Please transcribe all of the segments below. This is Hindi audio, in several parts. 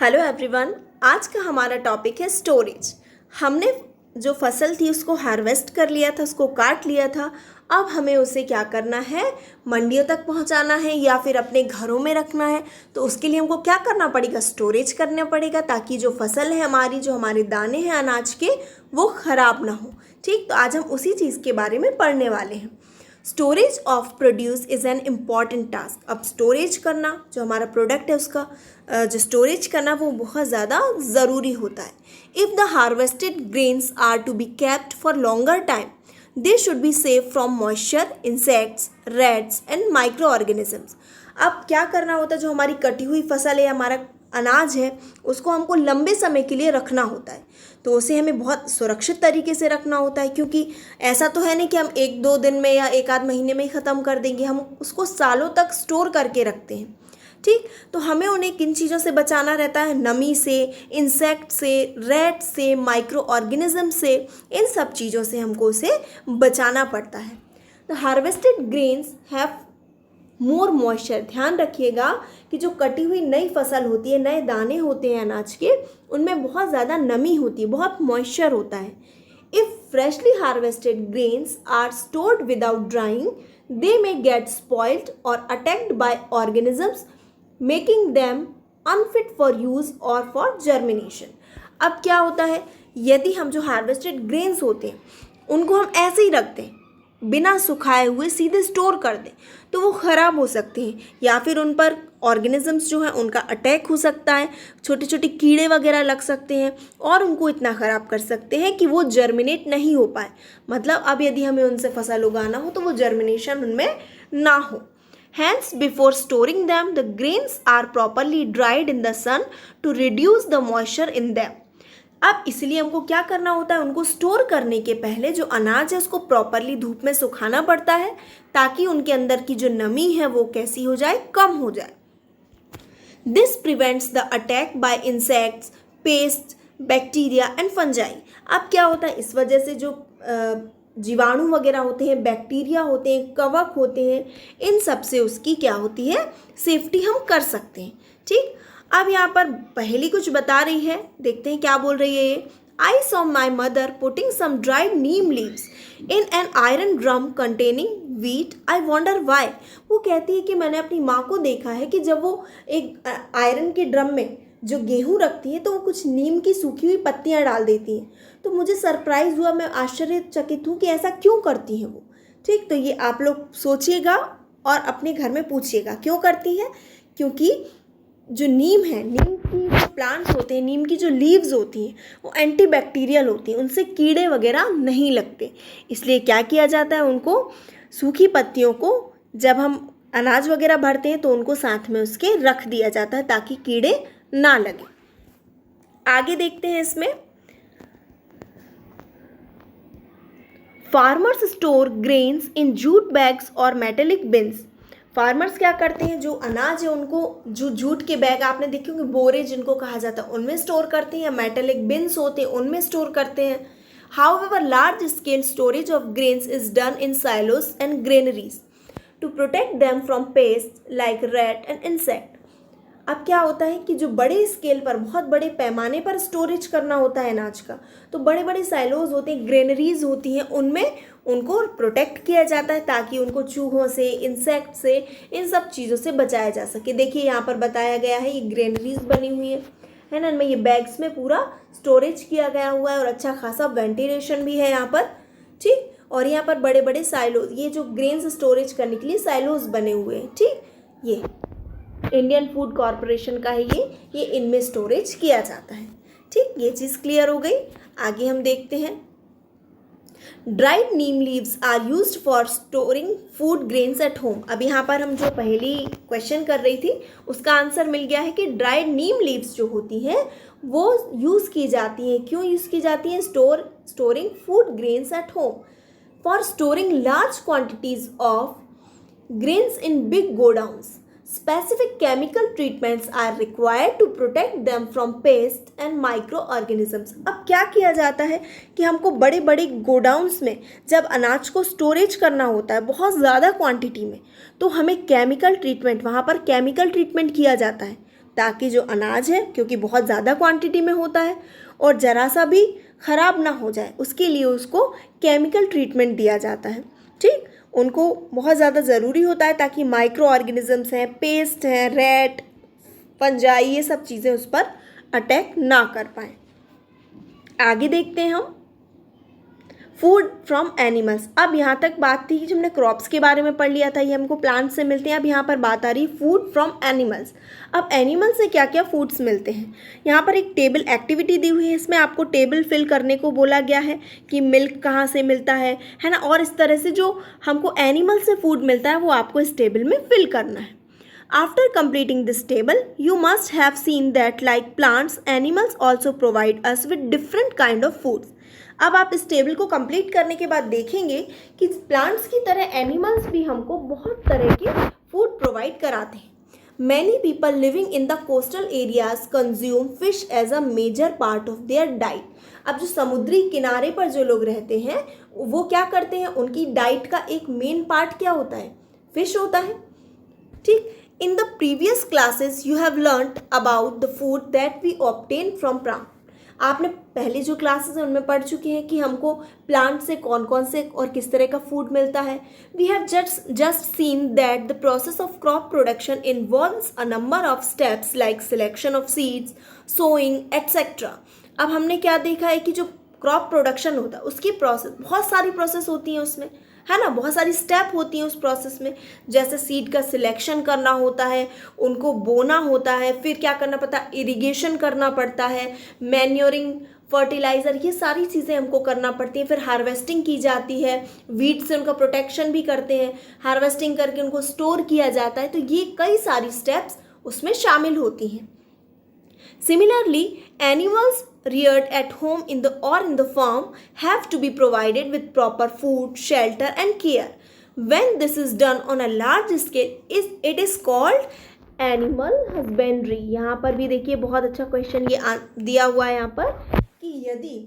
Hello everyone. आज का हमारा टॉपिक है स्टोरेज। हमने जो फसल थी उसको हार्वेस्ट कर लिया था, उसको काट लिया था। अब हमें उसे क्या करना है, मंडियों तक पहुंचाना है या फिर अपने घरों में रखना है। तो उसके लिए हमको क्या करना पड़ेगा, स्टोरेज करना पड़ेगा, ताकि जो फसल है हमारी, जो हमारे दाने हैं अनाज के, वो ख़राब ना हो। ठीक, तो आज हम उसी चीज़ के बारे में पढ़ने वाले हैं। Storage of produce is an important task. अब स्टोरेज करना, जो हमारा प्रोडक्ट है उसका जो स्टोरेज करना, वो बहुत ज़्यादा ज़रूरी होता है। If the harvested grains are to be kept for longer time, they should be safe from moisture, insects, rats and microorganisms. अब क्या करना होता है, जो हमारी कटी हुई फसल है, हमारा अनाज है, उसको हमको लंबे समय के लिए रखना होता है। तो उसे हमें बहुत सुरक्षित तरीके से रखना होता है, क्योंकि ऐसा तो है नहीं कि हम एक दो दिन में या एक आध महीने में ही ख़त्म कर देंगे। हम उसको सालों तक स्टोर करके रखते हैं। ठीक, तो हमें उन्हें किन चीज़ों से बचाना रहता है, नमी से, इंसेक्ट से, रैट से, माइक्रो ऑर्गेनिज्म से, इन सब चीज़ों से हमको उसे बचाना पड़ता है। The harvested grains have more moisture. ध्यान रखिएगा कि जो कटी हुई नई फसल होती है, नए दाने होते हैं अनाज के, उनमें बहुत ज़्यादा नमी होती है, बहुत मॉइस्चर होता है। If freshly harvested grains are stored without drying, they may get spoiled और attacked by organisms, making them unfit for use और फॉर जर्मिनेशन। अब क्या होता है, यदि हम जो हार्वेस्टेड ग्रेन्स होते हैं उनको हम ऐसे ही रख दें, बिना सुखाए हुए सीधे स्टोर कर दें, तो वो ख़राब हो सकते हैं, या फिर उन पर ऑर्गेनिजम्स जो हैं उनका अटैक हो सकता है, छोटे छोटे कीड़े वगैरह लग सकते हैं और उनको इतना ख़राब कर सकते हैं कि वो जर्मिनेट नहीं हो पाए। मतलब अब यदि हमें उनसे फसल उगाना हो तो वो जर्मिनेशन उनमें ना हो। Hence, before storing them, the grains are properly dried in the sun to reduce the moisture in them. अब इसलिए हमको क्या करना होता है, उनको स्टोर करने के पहले जो अनाज है उसको प्रॉपरली धूप में सुखाना पड़ता है, ताकि उनके अंदर की जो नमी है वो कैसी हो जाए, कम हो जाए। This prevents the attack by insects, paste, bacteria and fungi. अब क्या होता है, इस वजह से जो जीवाणु वगैरह होते हैं, बैक्टीरिया होते हैं, कवक होते हैं, इन सब से उसकी क्या होती है, सेफ्टी हम कर सकते हैं। ठीक, अब यहाँ पर पहली कुछ बता रही है, देखते हैं क्या बोल रही है ये। I saw my mother putting some dried neem leaves in an iron drum containing wheat, I wonder why. वो कहती है कि मैंने अपनी माँ को देखा है कि जब वो एक आयरन के ड्रम में जो गेहूँ रखती है तो वो कुछ नीम की सूखी हुई पत्तियाँ डाल देती हैं। तो मुझे सरप्राइज़ हुआ, मैं आश्चर्यचकित हूँ कि ऐसा क्यों करती हैं वो। ठीक, तो ये आप लोग सोचिएगा और अपने घर में पूछिएगा क्यों करती हैं। क्योंकि जो नीम है, नीम की जो प्लांट्स होते हैं, नीम की जो लीव्स होती हैं वो एंटीबैक्टीरियल होती हैं, उनसे कीड़े वगैरह नहीं लगते। इसलिए क्या किया जाता है, उनको सूखी पत्तियों को जब हम अनाज वगैरह भरते हैं तो उनको साथ में उसके रख दिया जाता है ताकि कीड़े ना लगे। आगे देखते हैं इसमें, farmers store grains in jute bags और मेटेलिक बिन्स। फार्मर्स क्या करते हैं, जो अनाज है उनको जो जूट के बैग आपने देखे होंगे, बोरे जिनको कहा जाता है, उनमें स्टोर करते हैं, या मेटेलिक बिन्स होते हैं उनमें स्टोर करते हैं। However large scale storage of grains is done in silos and granaries to protect them from pest like rat and insect. अब क्या होता है कि जो बड़े स्केल पर, बहुत बड़े पैमाने पर स्टोरेज करना होता है अनाज का, तो बड़े बड़े साइलोज होते हैं, ग्रेनरीज होती हैं, उनमें उनको प्रोटेक्ट किया जाता है ताकि उनको चूहों से, इंसेक्ट से, इन सब चीज़ों से बचाया जा सके। देखिए यहाँ पर बताया गया है, ये ग्रेनरीज बनी हुई है ना, इनमें ये बैग्स में पूरा स्टोरेज किया गया हुआ है और अच्छा खासा वेंटिलेशन भी है यहाँ पर। ठीक, और यहाँ पर बड़े बड़े साइलोज, ये जो ग्रेन्स स्टोरेज करने के लिए साइलोज बने हुए हैं। ठीक, ये इंडियन फूड कॉरपोरेशन का है, ये इनमें स्टोरेज किया जाता है। ठीक, ये चीज़ क्लियर हो गई। आगे हम देखते हैं, dried neem leaves are used for storing food grains at home. अब यहाँ पर हम जो पहली क्वेश्चन कर रही थी उसका आंसर मिल गया है कि ड्राइड नीम लीव्स जो होती हैं वो यूज़ की जाती हैं। क्यों यूज़ की जाती हैं, storing food grains at home, for storing large quantities of grains in big godowns. Specific chemical treatments are required to protect them from pests and microorganisms. अब क्या किया जाता है कि हमको बड़े बड़े गोडाउन्स में जब अनाज को स्टोरेज करना होता है बहुत ज़्यादा क्वांटिटी में, तो हमें केमिकल ट्रीटमेंट, वहाँ पर केमिकल ट्रीटमेंट किया जाता है ताकि जो अनाज है, क्योंकि बहुत ज़्यादा क्वांटिटी में होता है और ज़रा सा भी ख़राब ना हो जाए, उसके लिए उसको केमिकल ट्रीटमेंट दिया जाता है। ठीक, उनको बहुत ज़्यादा ज़रूरी होता है ताकि माइक्रो ऑर्गेनिजम्स हैं, पेस्ट हैं, रैट, फंजाई, ये सब चीज़ें उस पर अटैक ना कर पाएँ। आगे देखते हैं हम फूड फ्रॉम एनिमल्स। अब यहाँ तक बात थी कि जब हमने क्रॉप्स के बारे में पढ़ लिया था, ये हमको प्लांट से मिलते हैं। अब यहाँ पर बात आ रही फूड फ्रॉम एनिमल्स। अब एनिमल से क्या क्या फूड्स मिलते हैं, यहाँ पर एक टेबल एक्टिविटी दी हुई है, इसमें आपको टेबल फिल करने को बोला गया है कि मिल्क कहाँ से मिलता है ना, और इस तरह से जो हमको एनिमल से फूड मिलता है वो आपको इस टेबल में फिल करना है। After completing this table, you must have seen that like plants, animals also provide us with different kind of foods. अब आप इस टेबल को कंप्लीट करने के बाद देखेंगे कि प्लांट्स की तरह एनिमल्स भी हमको बहुत तरह के फूड प्रोवाइड कराते हैं। Many people living in the coastal areas consume fish as a major part of their diet. अब जो समुद्री किनारे पर जो लोग रहते हैं वो क्या करते हैं, उनकी डाइट का एक मेन पार्ट क्या होता है, फिश होता है। ठीक, in the previous classes you have learnt about the food that we obtain from plant. आपने पहले जो क्लासेस हैं उनमें पढ़ चुके हैं कि हमको प्लांट से कौन कौन से और किस तरह का फूड मिलता है। We have just seen that the process of crop production involves a number of steps like selection of seeds, sowing, etc. अब हमने क्या देखा है कि जो क्रॉप प्रोडक्शन होता है उसकी प्रोसेस, बहुत सारी प्रोसेस होती हैं उसमें, है ना, बहुत सारी स्टेप होती हैं उस प्रोसेस में। जैसे सीड का सिलेक्शन करना होता है, उनको बोना होता है, फिर क्या करना पड़ता है, इरिगेशन करना पड़ता है, मैन्योरिंग, फर्टिलाइज़र, ये सारी चीज़ें हमको करना पड़ती हैं। फिर हार्वेस्टिंग की जाती है, वीड से उनका प्रोटेक्शन भी करते हैं, हार्वेस्टिंग करके उनको स्टोर किया जाता है। तो ये कई सारी स्टेप्स उसमें शामिल होती हैं। Similarly, animals reared at home in the farm have to be provided with proper food, shelter and care. When this is done on a large scale, it is called animal husbandry. यहाँ पर भी देखिए बहुत अच्छा क्वेश्चन ये दिया हुआ है यहाँ पर कि यदि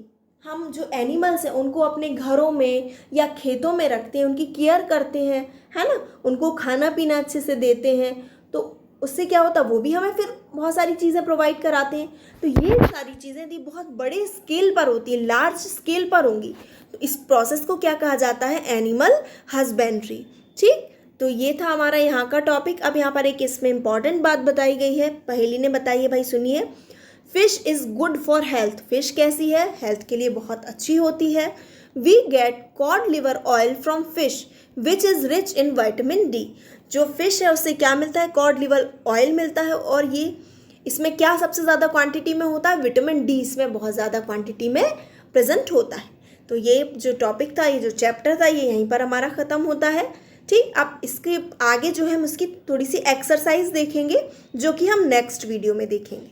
हम जो एनिमल्स हैं उनको अपने घरों में या खेतों में रखते हैं, उनकी केयर करते हैं, है ना, उनको खाना पीना अच्छे से देते हैं, तो उससे क्या होता है, वो भी हमें फिर बहुत सारी चीज़ें प्रोवाइड कराते हैं। तो ये सारी चीज़ें भी बहुत बड़े स्केल पर होती हैं, लार्ज स्केल पर होंगी। तो इस प्रोसेस को क्या कहा जाता है, एनिमल हस्बेंड्री। ठीक, तो ये था हमारा यहाँ का टॉपिक। अब यहाँ पर एक इसमें इंपॉर्टेंट बात बताई गई है, पहेली ने बताई है, भाई सुनिए। Fish is good for health. Fish कैसी है, हेल्थ के लिए बहुत अच्छी होती है। We get cod liver oil from fish which is rich in vitamin D. जो फिश है उससे क्या मिलता है, कॉड लिवर ऑयल मिलता है, और ये इसमें क्या सबसे ज़्यादा क्वांटिटी में होता है, विटामिन डी इसमें बहुत ज़्यादा क्वांटिटी में प्रेजेंट होता है। तो ये जो टॉपिक था, ये जो चैप्टर था, ये यहीं पर हमारा ख़त्म होता है। ठीक, अब इसके आगे जो है हम उसकी थोड़ी सी एक्सरसाइज देखेंगे जो कि हम नेक्स्ट वीडियो में देखेंगे।